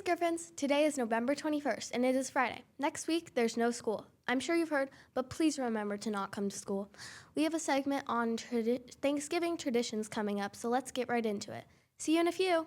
Griffins. Today is November 21st, and it is Friday. Next week, there's no school. I'm sure you've heard, but please remember to not come to school. We have a segment on Thanksgiving traditions coming up, so let's get right into it. See you in a few.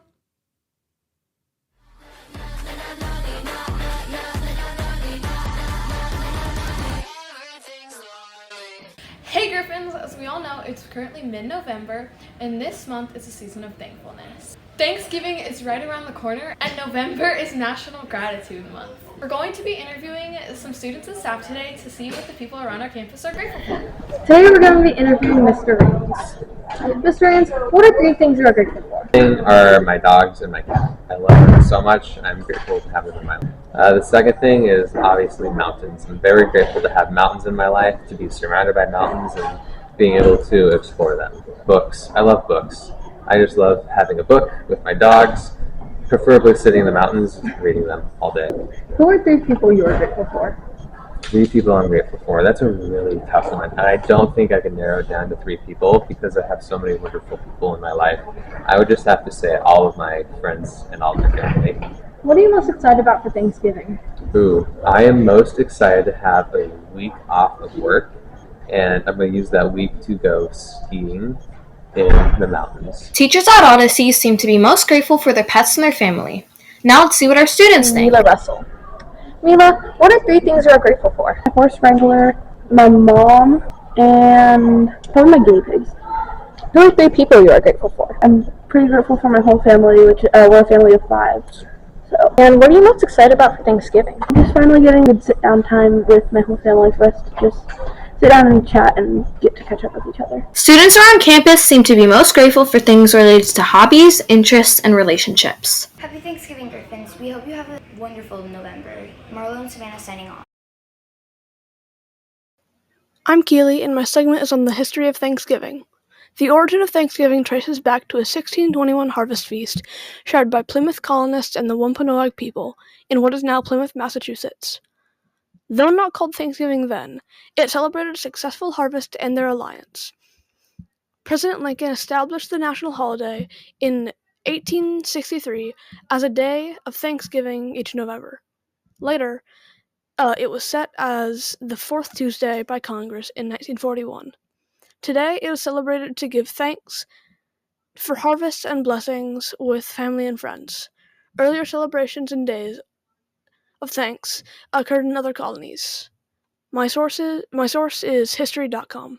Hey Griffins! As we all know, it's currently mid-November, and this month is a season of thankfulness. Thanksgiving is right around the corner, and November is National Gratitude Month. We're going to be interviewing some students and staff today to see what the people around our campus are grateful for. Today we're going to be interviewing Mr. Rains. Mr. Rains, what are 3 things you are grateful for? Are my dogs and my cat. I love them so much, and I'm grateful to have them in my life. The second thing is obviously mountains. I'm very grateful to have mountains in my life, to be surrounded by mountains and being able to explore them. Books. I love books. I just love having a book with my dogs, preferably sitting in the mountains, reading them all day. Who are 3 people you are grateful for? 3 people I'm grateful for. That's a really tough one. And I don't think I can narrow it down to 3 people because I have so many wonderful people in my life. I would just have to say all of my friends and all of my family. What are you most excited about for Thanksgiving? I am most excited to have a week off of work, and I'm going to use that week to go skiing in the mountains. Teachers at Odyssey seem to be most grateful for their pets and their family. Now let's see what our students think. Mila Russell. Mila, what are 3 things you are grateful for? My horse wrangler, my mom, and probably my guinea pigs. Who are 3 people you are grateful for? I'm pretty grateful for my whole family, which we're a family of 5. And what are you most excited about for Thanksgiving? I'm just finally getting good sit-down time with my whole family for us to just sit down and chat and get to catch up with each other. Students around campus seem to be most grateful for things related to hobbies, interests, and relationships. Happy Thanksgiving, Griffins. We hope you have a wonderful November. Marlo and Savannah signing off. I'm Keely, and my segment is on the history of Thanksgiving. The origin of Thanksgiving traces back to a 1621 harvest feast shared by Plymouth colonists and the Wampanoag people in what is now Plymouth, Massachusetts. Though not called Thanksgiving then, it celebrated a successful harvest and their alliance. President Lincoln established the national holiday in 1863 as a day of Thanksgiving each November. Later, it was set as the 4th Tuesday by Congress in 1941. Today, it is celebrated to give thanks for harvests and blessings with family and friends. Earlier celebrations and days of thanks occurred in other colonies. My source is history.com.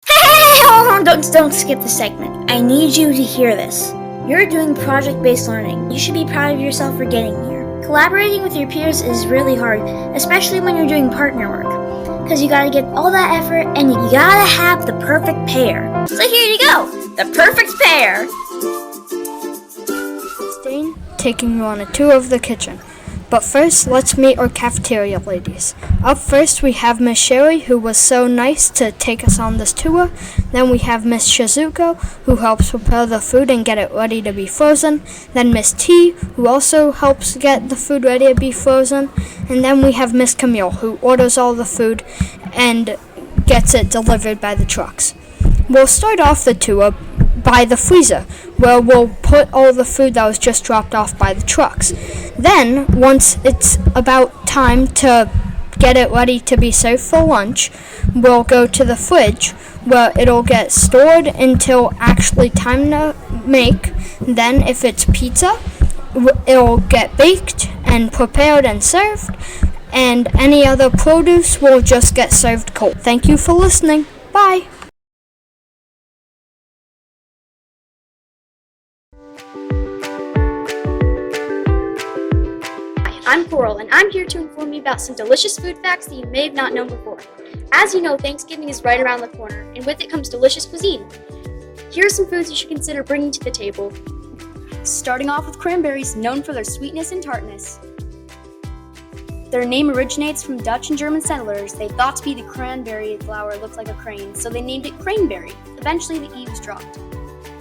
Hey, hold on, don't skip the segment. I need you to hear this. You're doing project-based learning. You should be proud of yourself for getting here. Collaborating with your peers is really hard, especially when you're doing partner work. Because you gotta get all that effort and you gotta have the perfect pair. So here you go, the perfect pair. Dane taking you on a tour of the kitchen. But first, let's meet our cafeteria ladies. Up first, we have Miss Sherry, who was so nice to take us on this tour. Then we have Miss Shizuko, who helps prepare the food and get it ready to be frozen. Then Miss T, who also helps get the food ready to be frozen. And then we have Miss Camille, who orders all the food and gets it delivered by the trucks. We'll start off the tour by the freezer, where we'll put all the food that was just dropped off by the trucks. Then, once it's about time to get it ready to be served for lunch, we'll go to the fridge, where it'll get stored until actually time to make. Then, if it's pizza, it'll get baked and prepared and served, and any other produce will just get served cold. Thank you for listening. Bye! I'm Coral, and I'm here to inform you about some delicious food facts that you may have not known before. As you know, Thanksgiving is right around the corner, and with it comes delicious cuisine. Here are some foods you should consider bringing to the table. Starting off with cranberries, known for their sweetness and tartness. Their name originates from Dutch and German settlers. They thought to be the cranberry flower looked like a crane, so they named it craneberry. Eventually, the E was dropped.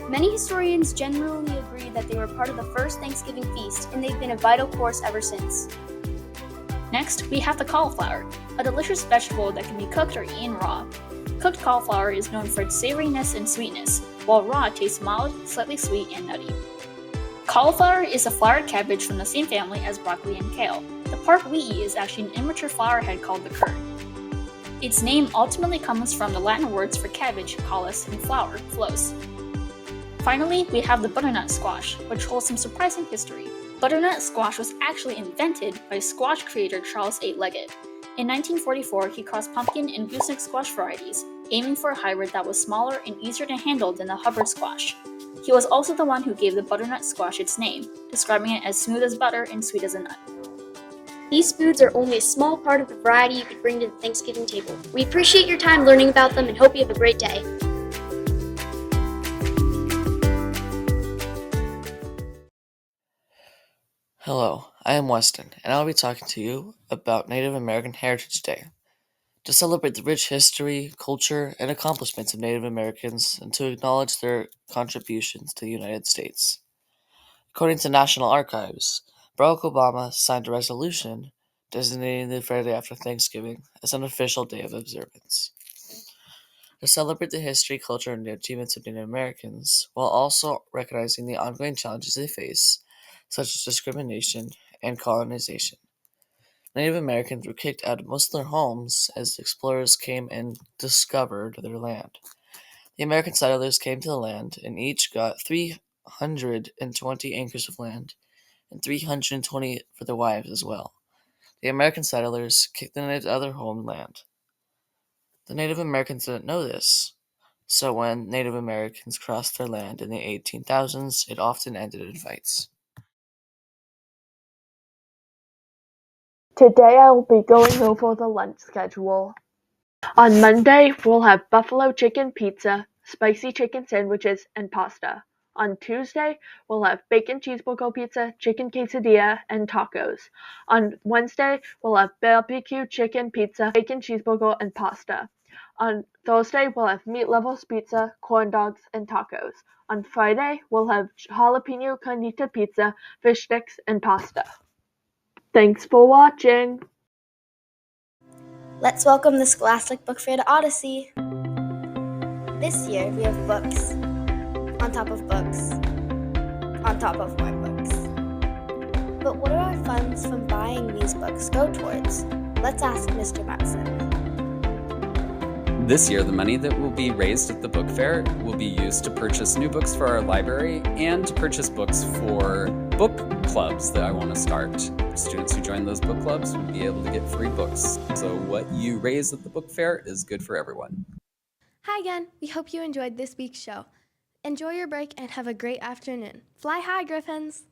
Many historians generally agree that they were part of the first Thanksgiving feast, and they've been a vital course ever since. Next, we have the cauliflower, a delicious vegetable that can be cooked or eaten raw. Cooked cauliflower is known for its savoriness and sweetness, while raw tastes mild, slightly sweet, and nutty. Cauliflower is a flowered cabbage from the same family as broccoli and kale. The part we eat is actually an immature flower head called the curd. Its name ultimately comes from the Latin words for cabbage, caulis, and flower, flows. Finally, we have the butternut squash, which holds some surprising history. Butternut squash was actually invented by squash creator Charles A. Leggett. In 1944, he crossed pumpkin and gooseneck squash varieties, aiming for a hybrid that was smaller and easier to handle than the Hubbard squash. He was also the one who gave the butternut squash its name, describing it as smooth as butter and sweet as a nut. These foods are only a small part of the variety you could bring to the Thanksgiving table. We appreciate your time learning about them and hope you have a great day. Hello, I am Weston, and I'll be talking to you about Native American Heritage Day. To celebrate the rich history, culture, and accomplishments of Native Americans and to acknowledge their contributions to the United States. According to National Archives, Barack Obama signed a resolution designating the Friday after Thanksgiving as an official day of observance. To celebrate the history, culture, and achievements of Native Americans, while also recognizing the ongoing challenges they face, such as discrimination and colonization. Native Americans were kicked out of most of their homes as explorers came and discovered their land. The American settlers came to the land and each got 320 acres of land and 320 for their wives as well. The American settlers kicked the natives out of their homeland. The Native Americans didn't know this, so when Native Americans crossed their land in the 18,000s, it often ended in fights. Today I will be going over the lunch schedule. On Monday, we'll have buffalo chicken pizza, spicy chicken sandwiches, and pasta. On Tuesday, we'll have bacon cheeseburger pizza, chicken quesadilla, and tacos. On Wednesday, we'll have barbecue chicken pizza, bacon cheeseburger, and pasta. On Thursday, we'll have meat lovers pizza, corn dogs, and tacos. On Friday, we'll have jalapeno carnita pizza, fish sticks, and pasta. Thanks for watching! Let's welcome the Scholastic Book Fair to Odyssey. This year we have books, on top of books, on top of more books. But what do our funds from buying these books go towards? Let's ask Mr. Matson. This year, the money that will be raised at the book fair will be used to purchase new books for our library and to purchase books for book clubs that I want to start. Students who join those book clubs will be able to get free books. So what you raise at the book fair is good for everyone. Hi again. We hope you enjoyed this week's show. Enjoy your break and have a great afternoon. Fly high, Griffins!